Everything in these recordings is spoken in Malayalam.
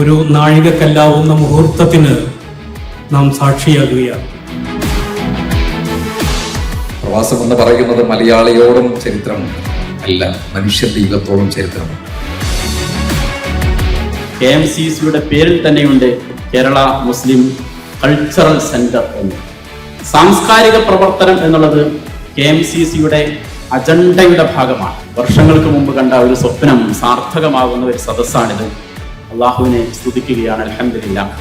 ഒരു നാഴികക്കല്ലാവുന്ന മുഹൂർത്തത്തിന് നാം സാക്ഷിയാകുകയാണ്. പ്രവാസം എന്ന് പറയുന്നത് മലയാളിയോടും ചരിത്രം അല്ല, മനുഷ്യന്റെ യുഗത്തോളം ചരിത്രമാണ്. KMCCയുടെ പേരിൽ തന്നെയുണ്ട് കേരള മുസ്ലിം കൾച്ചറൽ സെന്റർ എന്ന്. സാംസ്കാരിക പ്രവർത്തനം എന്നുള്ളത് KMCCയുടെ അജണ്ടയുടെ ഭാഗമാണ്. വർഷങ്ങൾക്ക് മുമ്പ് കണ്ട ഒരു സ്വപ്നം സാർത്ഥകമാകുന്ന ഒരു സദസ്സാണിത്. അള്ളാഹുവിനെ സ്തുതിക്കുകയാണ്. അൽഹംദുലില്ലാഹ്.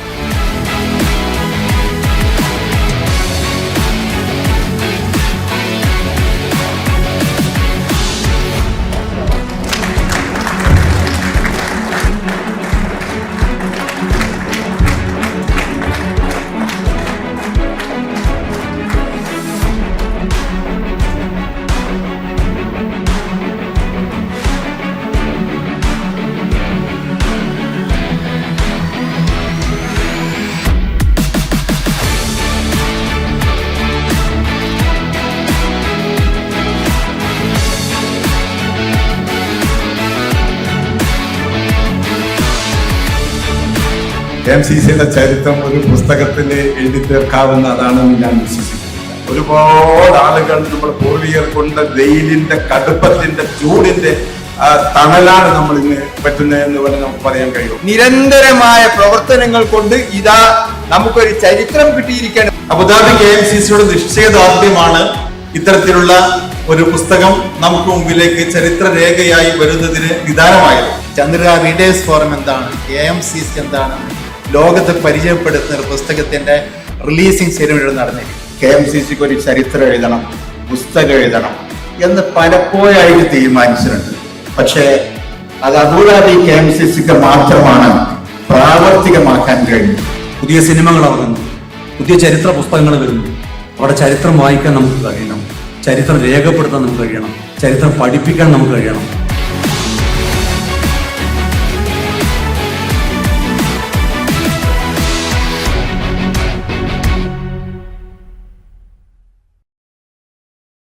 KMCCയുടെ ചരിത്രം ഒരു പുസ്തകത്തിൽ എഴുതി തീർക്കാവുന്നതാണെന്ന് ഞാൻ വിശ്വസിക്കുന്നു. ഒരുപാട് ആളുകൾ നമ്മൾ പൂർവികർ കൊണ്ട് വെയിലിന്റെ കടുപ്പത്തിന്റെ ചൂടിന്റെ തണലാണ് നമ്മൾ ഇന്ന് പറ്റുന്നതെന്ന് വേണം നമുക്ക് പറയാൻ കഴിയും. നിരന്തരമായ പ്രവർത്തനങ്ങൾ കൊണ്ട് ഇതാ നമുക്കൊരു ചരിത്രം കിട്ടിയിരിക്കുകയാണ്. അബുദാബി KMCCയുടെ നിശ്ചയദാർഢ്യമാണ് ഇത്തരത്തിലുള്ള ഒരു പുസ്തകം നമുക്ക് മുമ്പിലേക്ക് ചരിത്ര രേഖയായി വരുന്നതിന് നിദാനമായത്. ചന്ദ്ര റീഡേഴ്സ് ഫോറം എന്താണ്, KMCC എന്താണ്, ലോകത്തെ പരിചയപ്പെടുത്തുന്ന ഒരു പുസ്തകത്തിന്റെ റിലീസിംഗ് സെറിമണി നടന്നിരിക്കും. KMCCക്ക് ഒരു ചരിത്രം എഴുതണം, പുസ്തകം എഴുതണം എന്ന് പലപ്പോഴായിട്ട് തീരുമാനിച്ചിട്ടുണ്ട്. പക്ഷേ അത് അബുദാബി KMCCക്ക് മാത്രമാണ് പ്രാവർത്തികമാക്കാൻ കഴിയും. പുതിയ സിനിമകൾ ഇറങ്ങുന്നു, പുതിയ ചരിത്ര പുസ്തകങ്ങൾ വരുന്നു. അവിടെ ചരിത്രം വായിക്കാൻ നമുക്ക് കഴിയണം, ചരിത്രം രേഖപ്പെടുത്താൻ നമുക്ക് കഴിയണം, ചരിത്രം പഠിപ്പിക്കാൻ നമുക്ക് കഴിയണം.